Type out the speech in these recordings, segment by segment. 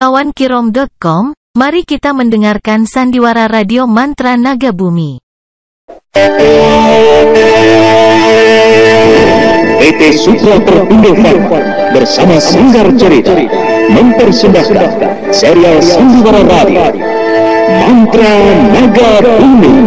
Kawankirom.com, mari kita mendengarkan sandiwara radio mantra naga bumi. PT Sutra Terpinggir bersama Sanggar Cerita mempersembahkan serial sandiwara radio Mantra Naga Bumi.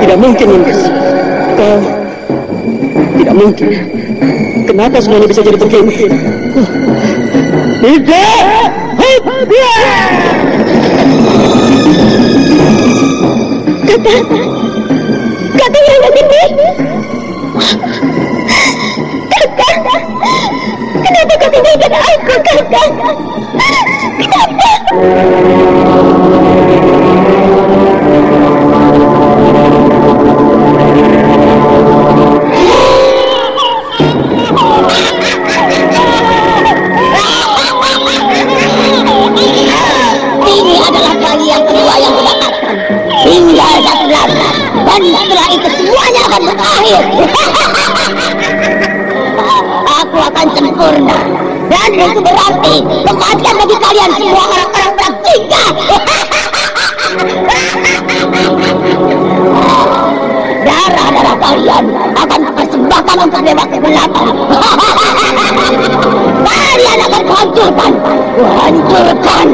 Tidak mungkin, Nimas. Kau tidak mungkin. Kenapa semuanya bisa jadi begini? Tidak. Kata yang ini. Kakak, kenapa kau tinggalkan aku, kakak? Kenapa? Ini adalah kali yang kedua yang kudapatkan. Tinggal satu lagi, dan setelah itu semuanya akan berakhir. Aku akan sempurna, dan itu berarti kematian bagi kalian semua orang-orang berjika. Darah-darah kalian akan dipersembahkan untuk dewa kegelapan. Kalian akan kuhancurkan. Kuhancurkan.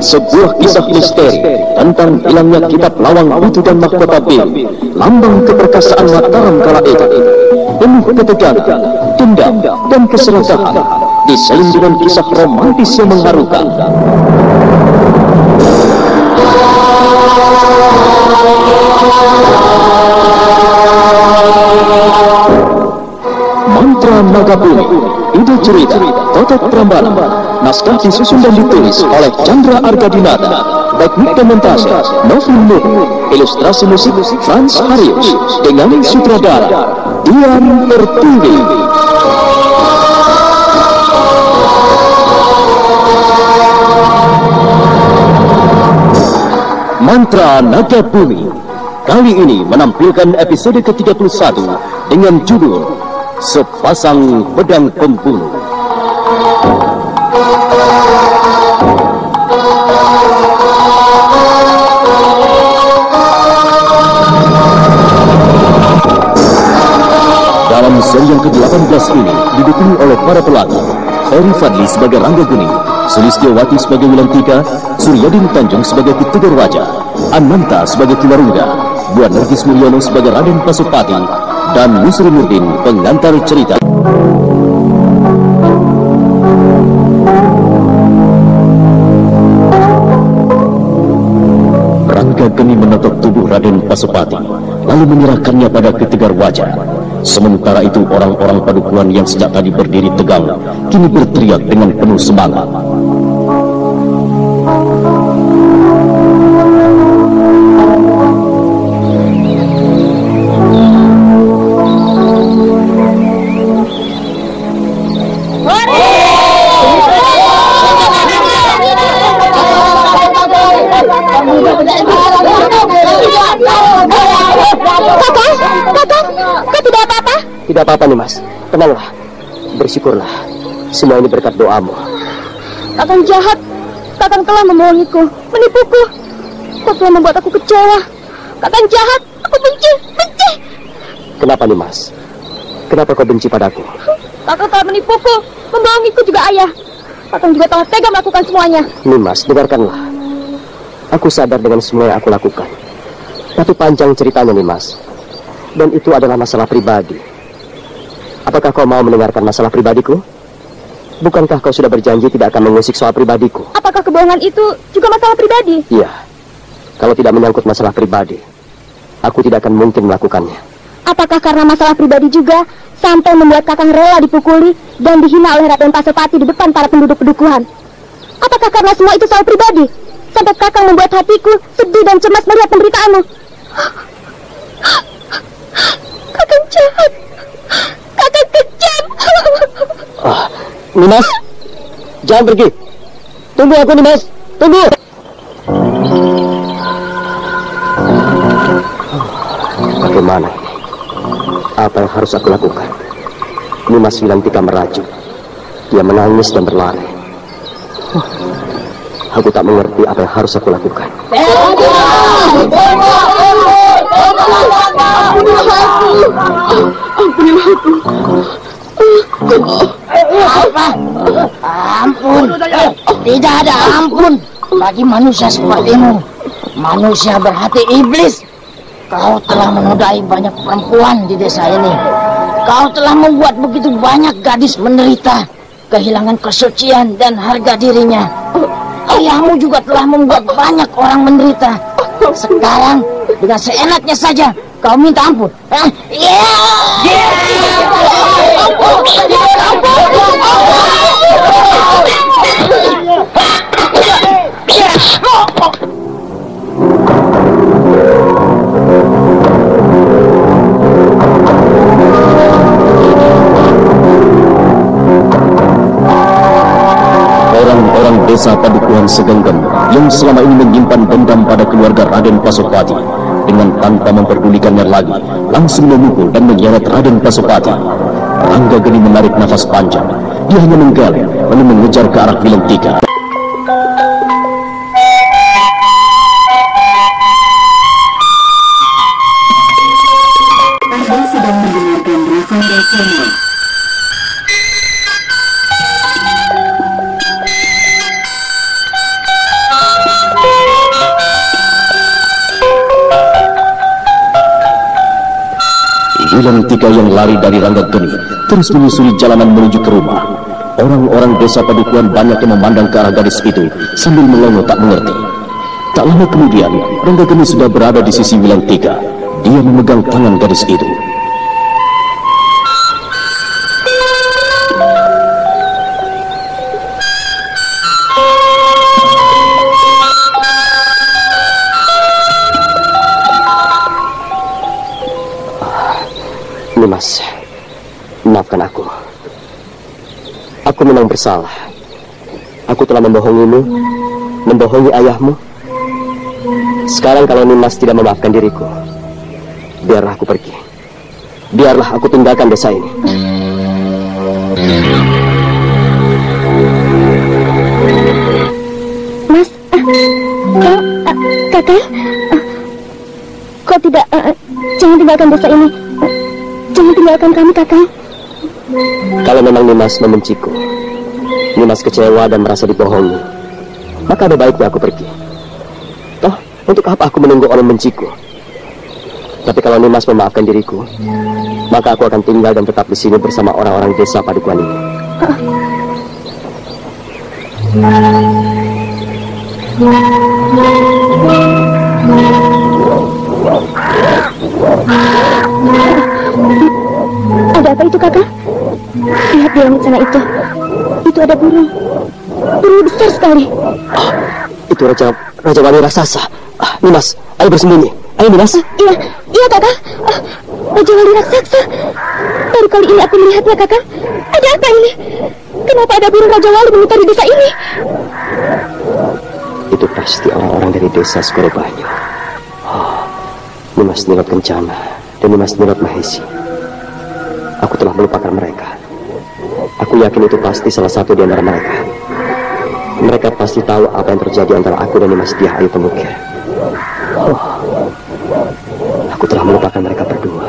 Sebuah kisah misteri tentang hilangnya kitab lawang Butuh dan Mahkota Bil, lambang keperkasaan Mataram kala itu. Penuh ketegangan, dendam, dan keserakahan, diseling dengan kisah romantis yang mengharukan. Mantra Naga Bumi, ide cerita Totot Prambanan, naskah disusun dan ditulis oleh Chandra Argadinata, teknik dan montase Novin Nuh, ilustrasi musik Frans Harius, dengan sutradara Dian Pertiwi. Mantra Naga Bumi kali ini menampilkan episode ke-31 dengan judul Sepasang Pedang Pembunuh. Dalam seri yang ke-18 ini didukung oleh para pelakon Ferry Fadli sebagai Rangga Guni, Sulistiawati sebagai Wilantika, Suryadin Tanjung sebagai Ki Tegarwaja, Ananta sebagai Kilarungga, Buan Nergis Mulyono sebagai Raden Pasupati, dan Nusri Nurdin pengantar cerita. Rangga Geni menotok tubuh Raden Pasupati, lalu menyerahkannya pada Ki Tegarwaja. Sementara itu orang-orang padukuhan yang sejak tadi berdiri tegang, kini berteriak dengan penuh semangat. Tidak apa-apa nih, Mas. Tenanglah. Bersyukurlah. Semua ini berkat doamu. Kakang jahat. Kakang telah membohongiku, menipuku. Kau telah membuat aku kecewa. Kakang jahat. Aku benci. Kenapa nih, Mas? Kenapa kau benci padaku? Kakang telah menipuku, membohongiku juga ayah. Kakang juga telah tega melakukan semuanya. Nimas, dengarkanlah. Aku sadar dengan semua yang aku lakukan. Tapi panjang ceritanya, Nimas. Dan itu adalah masalah pribadi. Apakah kau mau mendengarkan masalah pribadiku? Bukankah kau sudah berjanji tidak akan mengusik soal pribadiku? Apakah kebohongan itu juga masalah pribadi? Iya. Kalau tidak menyangkut masalah pribadi, aku tidak akan mungkin melakukannya. Apakah karena masalah pribadi juga sampai membuat Kakang rela dipukuli dan dihina oleh Raden Pasopati di depan para penduduk pedukuhan? Apakah karena semua itu soal pribadi sampai Kakang membuat hatiku sedih dan cemas melihat penderitaanmu? Kakang jahat, Kakang kejam. Nimas, jangan pergi. Tunggu aku, Nimas. Tunggu. Bagaimana ini? Apa yang harus aku lakukan? Nimas Wilantika merajuk. Dia menangis dan berlari. Aku tak mengerti apa yang harus aku lakukan. Apa? Ampun. Tidak ada ampun bagi manusia sepertimu. Manusia berhati iblis. Kau telah menodai banyak perempuan di desa ini. Kau telah membuat begitu banyak gadis menderita, kehilangan kesucian dan harga dirinya. Ayahmu juga telah membuat banyak orang menderita. Sekarang dengan seenaknya saja kau minta ampun. Orang-orang desa Padukuhan Segenggam yang selama ini menyimpan dendam pada keluarga Raden Pasopati dengan tanpa memperdulikannya lagi langsung memukul dan menyeret Raden Pasopati. Ranggageni menarik nafas panjang. Dia hanya menggeleng lalu mengejar ke arah Wilantika. Anda sedang mendengarkan Rafanda Channel. Wilantika yang lari dari Ranggageni terus menyusuri jalanan menuju ke rumah. Orang-orang desa Padukuhan banyak yang memandang ke arah gadis itu sambil melongo tak mengerti. Tak lama kemudian, Ranggageni sudah berada di sisi Wilantika. Dia memegang tangan gadis itu. Nimas, maafkan aku. Aku memang bersalah. Aku telah membohongimu, membohongi ayahmu. Sekarang kalau Nimas tidak memaafkan diriku, biarlah aku pergi. Biarlah aku tinggalkan desa ini. Mas, Kakang, kau tidak, jangan tinggalkan desa ini. Jangan tinggalkan kami, Kakang. Kalau memang Nimas membenciku, Nimas kecewa dan merasa dibohongi, maka ada baiknya aku pergi. Toh, untuk apa aku menunggu orang membenciku? Tapi kalau Nimas memaafkan diriku, maka aku akan tinggal dan tetap di sini bersama orang-orang desa Padukuhan ini. Ada apa itu, Kakak? Lihat di langit sana itu. Itu ada burung. Burung besar sekali. Itu Raja Wali raksasa. Nimas, ayo bersembunyi. Ayo, Nimas. Iya, Kakak. Raja Wali raksasa. Baru kali ini aku melihatnya, Kakak. Ada apa ini? Kenapa ada burung Raja Wali mengitari desa ini? Itu pasti orang-orang dari desa Segorobanyu. Nimas Nirot Kencana dan Nimas Nirot Mahesi. Aku telah melupakan mereka. Aku yakin itu pasti salah satu di antara mereka. Mereka pasti tahu apa yang terjadi antara aku dan Nimas Diah Ayu Pengukir. Aku telah melupakan mereka berdua.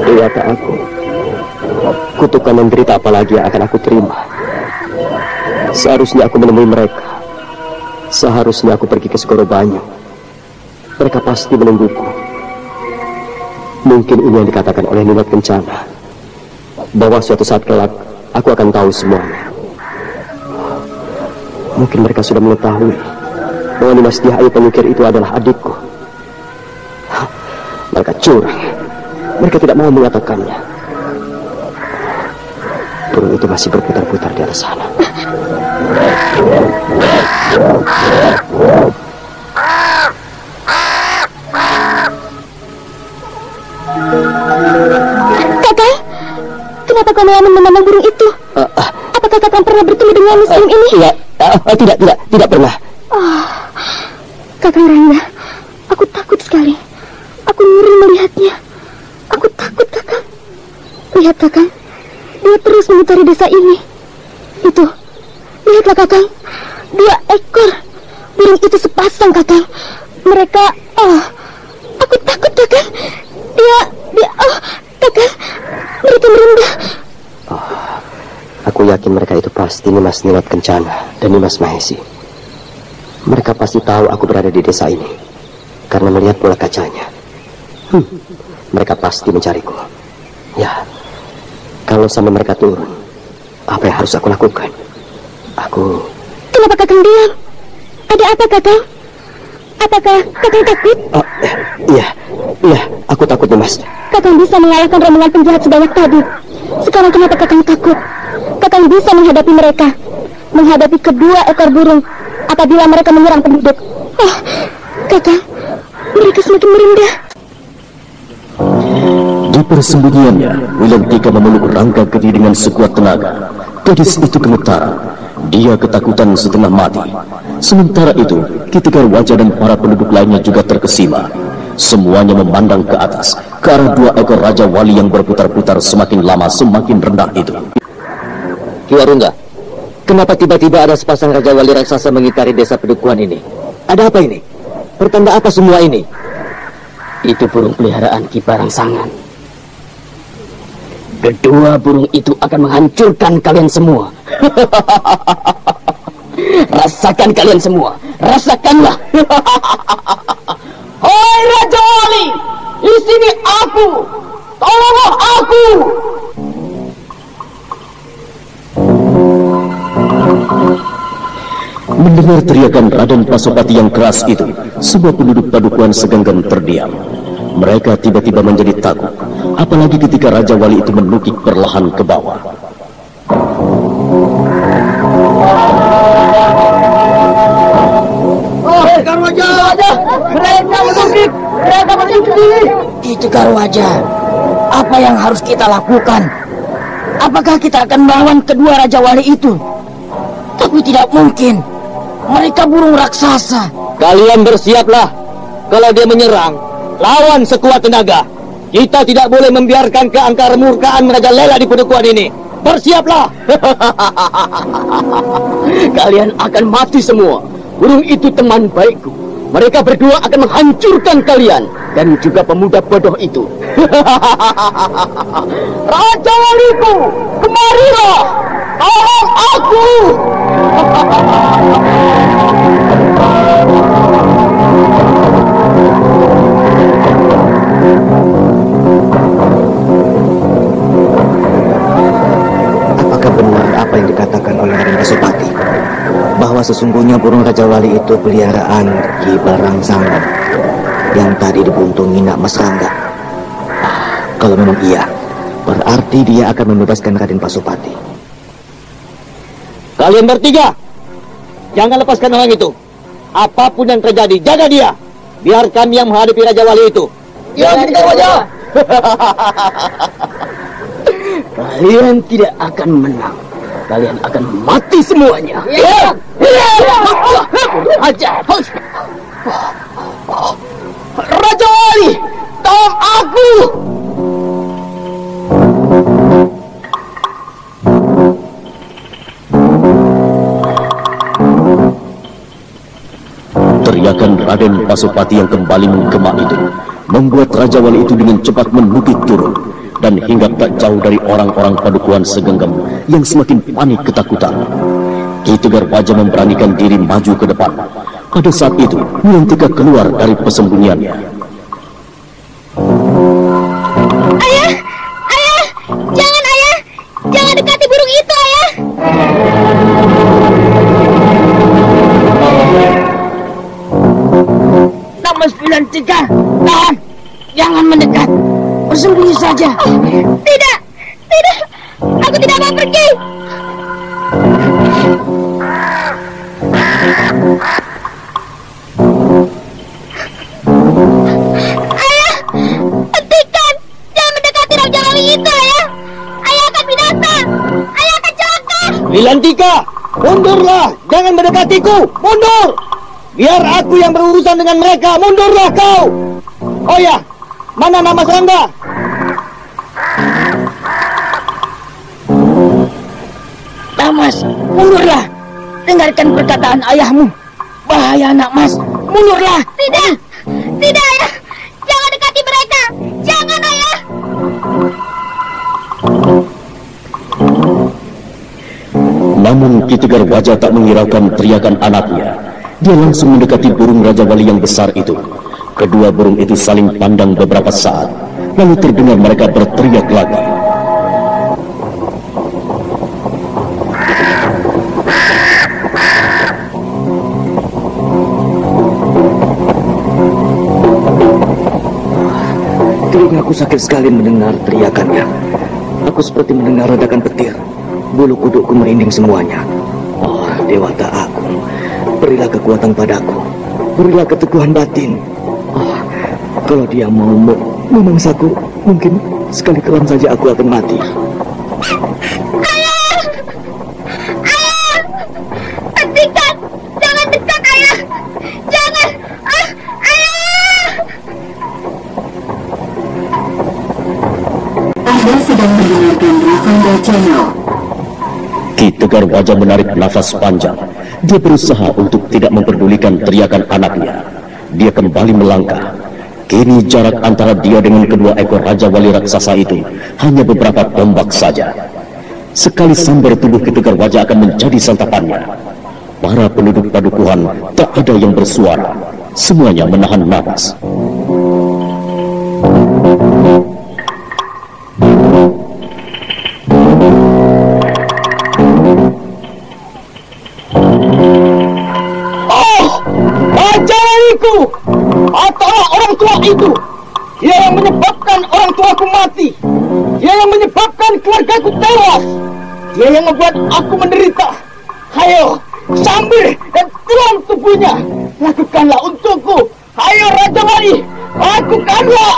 Dewata aku. Kutukan dan derita apa lagi yang akan aku terima? Seharusnya aku menemui mereka. Seharusnya aku pergi ke Segorobanyu. Mereka pasti menungguku. Mungkin ini yang dikatakan oleh Nirot Kencana, bahwa suatu saat kelak aku akan tahu semuanya. Mungkin mereka sudah mengetahui bahwa Nimas Diah Ayu Pengukir itu adalah adikku. Mereka curang. Mereka tidak mau mengatakannya. Burung itu masih berputar-putar di atas sana. Kakak, kenapa kau melamun memandang burung itu? Apakah kakak pernah bertemu dengan sebelum ini? Tidak pernah. Kakak Rangga, aku takut sekali. Aku ngeri melihatnya. Aku takut, kakak. Lihat, kakak. Dia terus mengitari desa ini. Itu, lihatlah, kakak. 2 ekor. Burung itu sepasang, kakak. Mereka, aku takut, kakak. Dia, kakak. Mereka merendah. Aku yakin mereka itu pasti Nimas Niwat Kencana dan Nimas Mahesi. Mereka pasti tahu aku berada di desa ini karena melihat bola kacanya. Mereka pasti mencariku. Ya, kalau sampai mereka turun, apa yang harus aku lakukan? Kenapa kakak diam? Ada apa, kakak? Apakah kakak takut? Iya, aku takut, Nimas. Kakak bisa mengalahkan rombongan penjahat sebanyak tadi. Sekarang kenapa kakak takut? Kakak bisa menghadapi mereka, menghadapi kedua ekor burung apabila mereka menyerang penduduk. Kakak, mereka semakin merendah. Di persembunyiannya, Wilantika memeluk Rangga Gede dengan sekuat tenaga. Gadis itu gemetaran. Dia ketakutan setengah mati. Sementara itu, Ki-Tegar Wajah dan para penduduk lainnya juga terkesima. Semuanya memandang ke atas, ke arah 2 ekor Raja Wali yang berputar-putar semakin lama semakin rendah itu. Ki Warungga, kenapa tiba-tiba ada sepasang Raja Wali raksasa mengitari desa Pedukuhan ini? Ada apa ini? Pertanda apa semua ini? Itu burung peliharaan Ki Barangsangan. Kedua burung itu akan menghancurkan kalian semua. Rasakan kalian semua. Rasakanlah. Hei Raja Wali, di sini aku. Tolonglah aku. Mendengar teriakan Raden Pasopati yang keras itu, semua penduduk Padukuhan segenggam terdiam. Mereka tiba-tiba menjadi takut, apalagi ketika Raja Wali itu menukik perlahan ke bawah. Tegar Wajah! Mereka menukik! Mereka menukik! Tegar Wajah, apa yang harus kita lakukan? Apakah kita akan melawan kedua Raja Wali itu? Tapi tidak mungkin. Mereka burung raksasa. Kalian bersiaplah. Kalau dia menyerang, lawan sekuat tenaga. Kita tidak boleh membiarkan keangkar murkaan merajalela di Pedukuhan ini. Bersiaplah. Kalian akan mati semua. Burung itu teman baikku. Mereka berdua akan menghancurkan kalian dan juga pemuda bodoh itu. Raja Waliku, kemarilah. Tolong aku. Apakah benar apa yang dikatakan oleh Raden Pasopati, bahwa sesungguhnya burung Raja Wali itu peliharaan Ki Barangsangan yang tadi dibuntungi Nak Mas Rangga? Kalau memang iya, berarti dia akan membebaskan Raden Pasopati. Kalian bertiga, jangan lepaskan orang itu. Apapun yang terjadi, jaga dia. Biar kami yang menghadapi Raja Wali itu. Ya, Tegar Wajah. Kalian tidak akan menang. Kalian akan mati semuanya. Ya. Raja, Raja Wali, tolong aku. Teriakan Raden Pasopati yang kembali menggema itu membuat Raja Wali itu dengan cepat menukik turun dan hinggap tak jauh dari orang-orang Padukuhan segenggam yang semakin panik ketakutan. Ki-Tegar Wajah memberanikan diri maju ke depan. Pada saat itu, Wilantika keluar dari persembunyiannya. Ayah! Ayah! Jangan, ayah! Jangan dekati burung itu, ayah! Nama 93, tahan! Jangan mendekat! bersembunyi saja. Tidak, tidak, aku tidak mau pergi. Ayah, hentikan! Jangan mendekati Raja Wali itu, ayah. Ayah akan binasa. Ayah akan celaka. Wilantika, mundurlah, jangan mendekatiku, mundur. Biar aku yang berurusan dengan mereka, mundurlah kau. Oh ya, mana nama Serangga? Mas, mundurlah. Dengarkan perkataan ayahmu. Bahaya anak Mas, mundurlah. Tidak, tidak, ayah. Jangan dekati mereka. Jangan, ayah. Namun Ki Tegar Wajah tak menghiraukan teriakan anaknya. Dia langsung mendekati burung Raja Wali yang besar itu. Kedua burung itu saling pandang beberapa saat, lalu terdengar mereka berteriak lagi. Telingaku sakit sekali mendengar teriakannya. Aku seperti mendengar ledakan petir. Bulu kudukku merinding semuanya. Oh, Dewata Agung, berilah kekuatan padaku. Berilah keteguhan batin. Oh, kalau dia mau memangsaku, mungkin sekali telan saja aku akan mati. Ayah! Ayah! Hentikan! Jangan dekat, ayah! Jangan! Ayah! Anda sedang mendengarkan Rifanda Channel. Ki Tegar Wajah menarik nafas panjang. Dia berusaha untuk tidak memperdulikan teriakan anaknya. Dia kembali melangkah. Kini jarak antara dia dengan kedua ekor Raja Wali raksasa itu hanya beberapa tombak saja. Sekali sambar tubuh Ki Tegar Wajah akan menjadi santapannya. Para penduduk padukuhan tak ada yang bersuara. Semuanya menahan nafas. Adalah orang tua itu. Dia yang menyebabkan orang tuaku mati. Dia yang menyebabkan keluargaku tewas. Dia yang membuat aku menderita. Hayo, sambil dan tulang tubuhnya. Lakukanlah untukku. Hayo Raja Wali, lakukanlah.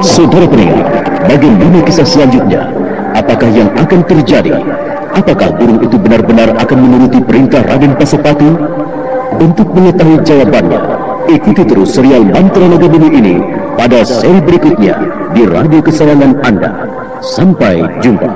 Saudara pendengar, bagaimana kisah selanjutnya? Apakah yang akan terjadi? Apakah burung itu benar-benar akan menuruti perintah Raden Pasopati? Untuk mengetahui jawabannya, ikuti terus serial Mantra Naga Bumi ini pada seri berikutnya di radio kesayangan Anda. Sampai jumpa.